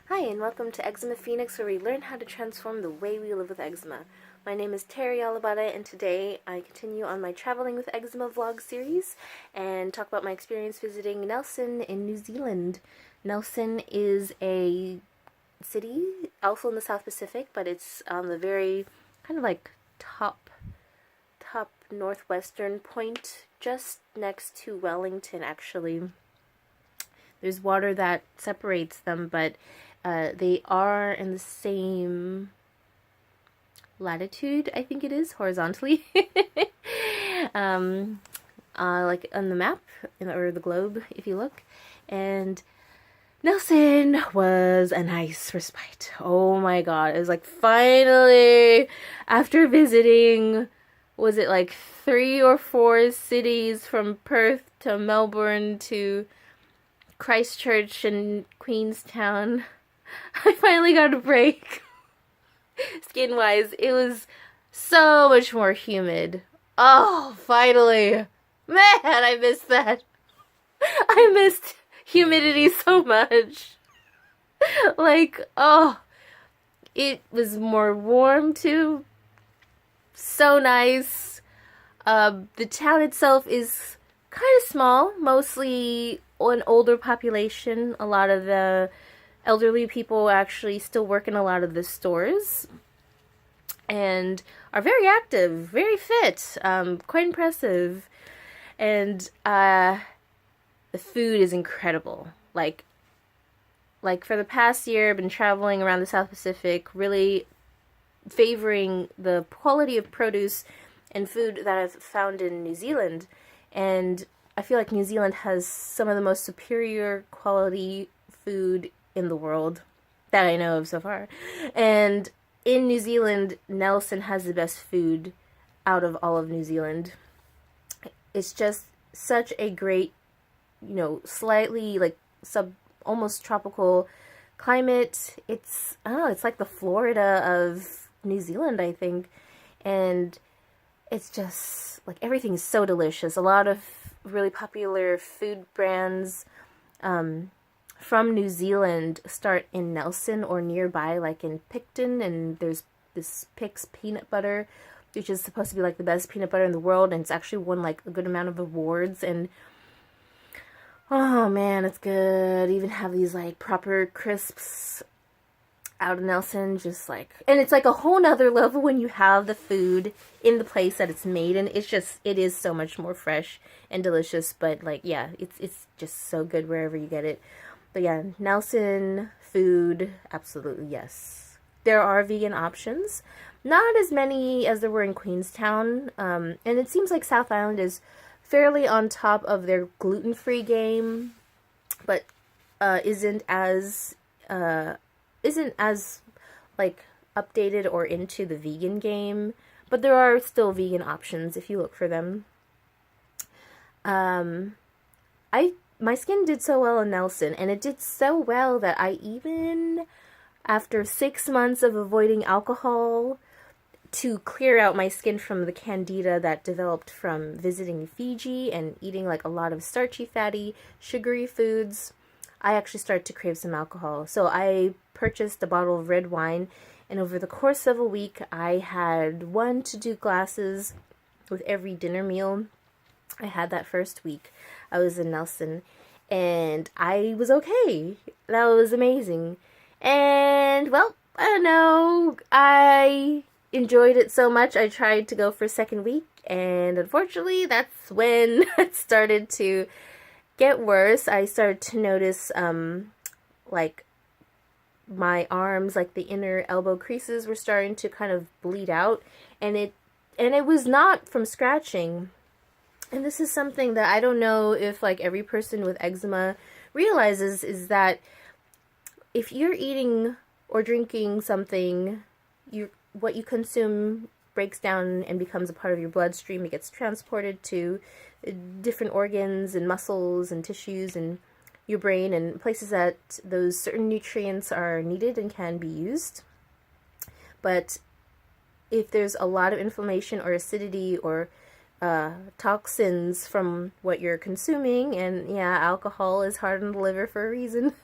Hi, and welcome to Eczema Phoenix, where we learn how to transform the way we live with eczema. My name is Terry Alabada, and today I continue on my Traveling with Eczema vlog series and talk about my experience visiting Nelson in New Zealand. Nelson is a city, also in the South Pacific, but it's on the very kind of like top northwestern point, just next to Wellington, actually. There's water that separates them, but they are in the same latitude, I think it is, horizontally. Like on the map, or the globe, if you look. And Nelson was a nice respite. Oh my god, it was like finally, after visiting, was it like 3 or 4 cities from Perth to Melbourne to Christchurch and Queenstown, I finally got a break. Skin-wise, it was so much more humid. Oh, finally. Man, I missed that. I missed humidity so much. Like, oh, it was more warm too. So nice. The town itself is kind of small, mostly an older population. A lot of the elderly people actually still work in a lot of the stores and are very active, very fit, quite impressive. And the food is incredible. Like for the past year, I've been traveling around the South Pacific, really favoring the quality of produce and food that I've found in New Zealand. And I feel like New Zealand has some of the most superior quality food in the world that I know of so far. And in New Zealand, Nelson has the best food out of all of New Zealand. It's just such a great, slightly like almost tropical climate. It's like the Florida of New Zealand, I think. And it's just like everything's so delicious. A lot of really popular food brands from New Zealand start in Nelson or nearby, like in Picton, and there's this Pic's peanut butter, which is supposed to be like the best peanut butter in the world, and it's actually won like a good amount of awards. And oh man, it's good. Even have these like proper crisps out of Nelson, just like, and it's like a whole nother level when you have the food in the place that it's made, and it is so much more fresh and delicious. But like, yeah, it's just so good wherever you get it. But yeah, Nelson food, absolutely yes. There are vegan options, not as many as there were in Queenstown, and it seems like South Island is fairly on top of their gluten-free game, but isn't as like updated or into the vegan game. But there are still vegan options if you look for them. My skin did so well in Nelson, and it did so well that I even, after 6 months of avoiding alcohol to clear out my skin from the candida that developed from visiting Fiji and eating like a lot of starchy, fatty, sugary foods, I actually started to crave some alcohol. So I purchased a bottle of red wine, and over the course of a week, I had 1 to 2 glasses with every dinner meal. I had that first week I was in Nelson, and I was okay. That was amazing. And, well, I don't know, I enjoyed it so much, I tried to go for a second week, and unfortunately, that's when it started to get worse. I started to notice, like, my arms, like the inner elbow creases were starting to kind of bleed out, and it was not from scratching. And this is something that I don't know if like every person with eczema realizes, is that if you're eating or drinking something, what you consume breaks down and becomes a part of your bloodstream. It gets transported to different organs and muscles and tissues and your brain and places that those certain nutrients are needed and can be used. But if there's a lot of inflammation or acidity or toxins from what you're consuming, and yeah, alcohol is hard on the liver for a reason.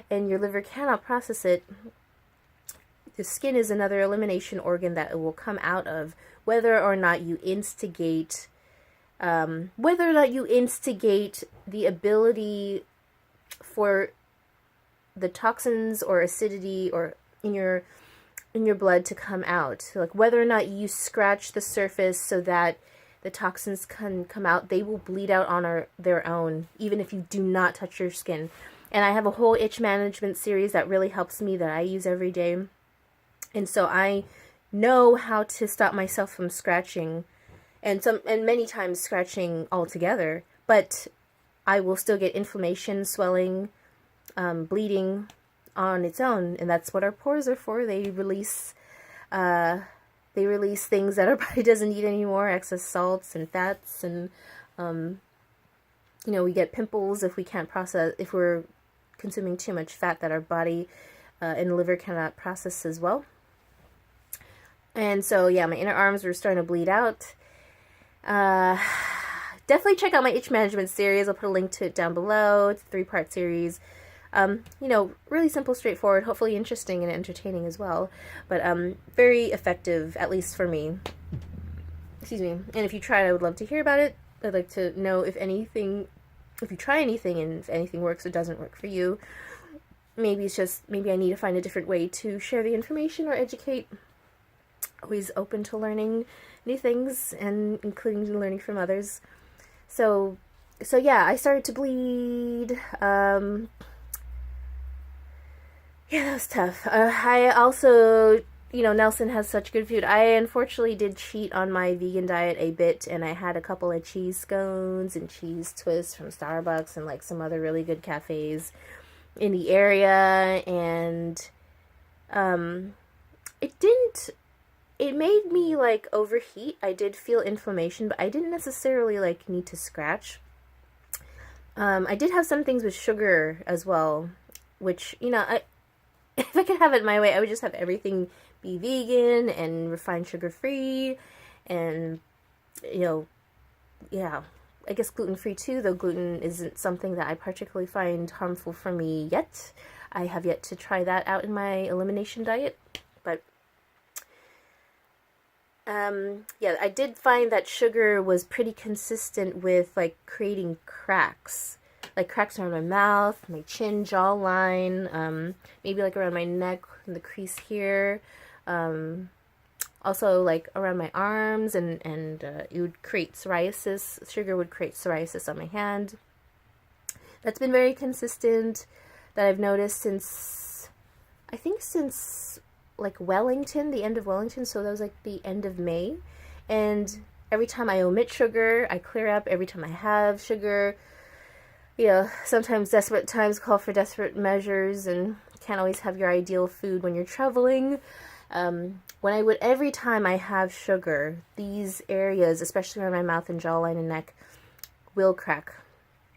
and your liver cannot process it, the skin is another elimination organ that it will come out of, whether or not you instigate the ability for the toxins or acidity or in your blood to come out. So, like, whether or not you scratch the surface so that the toxins can come out, they will bleed out on their own, even if you do not touch your skin. And I have a whole itch management series that really helps me, that I use every day. And so I know how to stop myself from scratching, and many times scratching altogether, but I will still get inflammation, swelling, bleeding on its own. And that's what our pores are for. They release things that our body doesn't need anymore, excess salts and fats, and we get pimples if we're consuming too much fat that our body and liver cannot process as well. And so, yeah, my inner arms were starting to bleed out. Definitely check out my itch management series. I'll put a link to it down below. It's a 3-part series. Really simple, straightforward, hopefully interesting and entertaining as well, but very effective, at least for me. Excuse me. And if you try it, I would love to hear about it. I'd like to know if you try anything and if anything works or doesn't work for you. Maybe I need to find a different way to share the information or educate. Always open to learning new things, and including learning from others. So yeah, I started to bleed. Yeah, that was tough. I also, Nelson has such good food. I unfortunately did cheat on my vegan diet a bit, and I had a couple of cheese scones and cheese twists from Starbucks and like some other really good cafes in the area, and it made me like overheat. I did feel inflammation, but I didn't necessarily like need to scratch. I did have some things with sugar as well, which, if I could have it my way, I would just have everything be vegan and refined sugar free, and I guess gluten free too, though gluten isn't something that I particularly find harmful for me yet. I have yet to try that out in my elimination diet, but I did find that sugar was pretty consistent with like creating cracks. Like cracks around my mouth, my chin, jawline, maybe like around my neck, and the crease here. Also like around my arms, and it would create psoriasis. Sugar would create psoriasis on my hand. That's been very consistent, that I've noticed since like Wellington, the end of Wellington. So that was like the end of May. And every time I omit sugar, I clear up. Every time I have sugar, sometimes desperate times call for desperate measures, and can't always have your ideal food when you're traveling. Every time I have sugar, these areas, especially around my mouth and jawline and neck, will crack.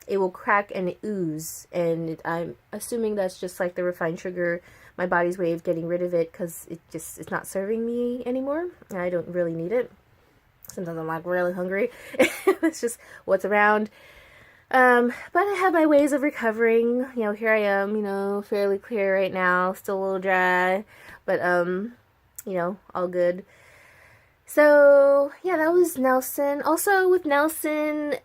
It will crack and ooze, and I'm assuming that's just like the refined sugar, my body's way of getting rid of it, because it's not serving me anymore, and I don't really need it. Sometimes I'm like really hungry. It's just what's around. But I have my ways of recovering. Here I am, fairly clear right now, still a little dry, but, all good. So, yeah, that was Nelson. Also, with Nelson,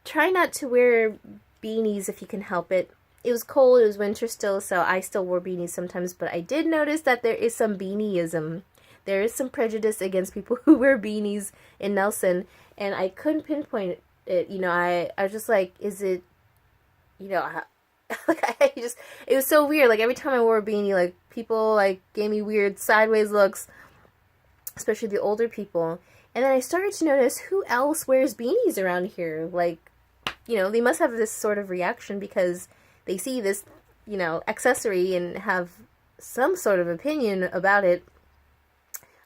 try not to wear beanies if you can help it. It was cold, it was winter still, so I still wore beanies sometimes, but I did notice that there is some beanie-ism. There is some prejudice against people who wear beanies in Nelson, and I couldn't pinpoint it. I was just like, is it, like it was so weird. Like every time I wore a beanie, like people like gave me weird sideways looks, especially the older people. And then I started to notice who else wears beanies around here. Like, they must have this sort of reaction because they see this, accessory and have some sort of opinion about it.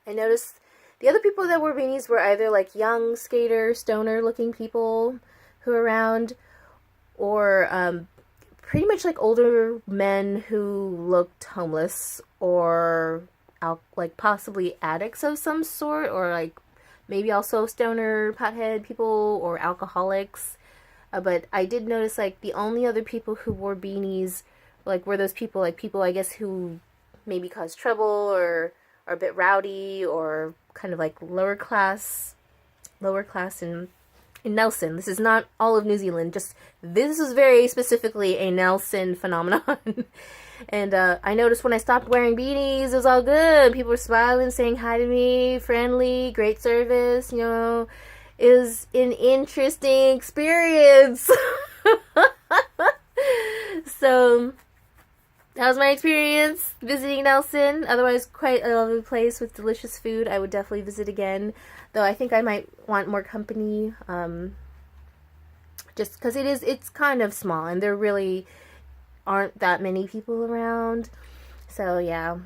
I noticed the other people that wore beanies were either like young skater, stoner looking people who were around, or pretty much like older men who looked homeless, or like possibly addicts of some sort, or like maybe also stoner, pothead people, or alcoholics. But I did notice like the only other people who wore beanies like were those people like people I guess who maybe cause trouble or are a bit rowdy or kind of like lower class in Nelson. This is not all of New Zealand, just this is very specifically a Nelson phenomenon. And I noticed when I stopped wearing beanies, it was all good. People were smiling, saying hi to me, friendly, great service, you know. It was an interesting experience. So that was my experience visiting Nelson. Otherwise, quite a lovely place with delicious food. I would definitely visit again. Though I think I might want more company. Just because it's kind of small and there really aren't that many people around. So yeah.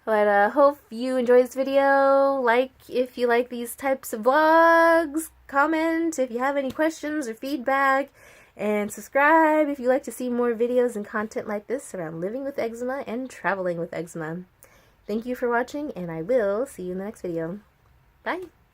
But hope you enjoyed this video. Like if you like these types of vlogs. Comment if you have any questions or feedback. And subscribe if you like to see more videos and content like this around living with eczema and traveling with eczema. Thank you for watching, and I will see you in the next video. Bye!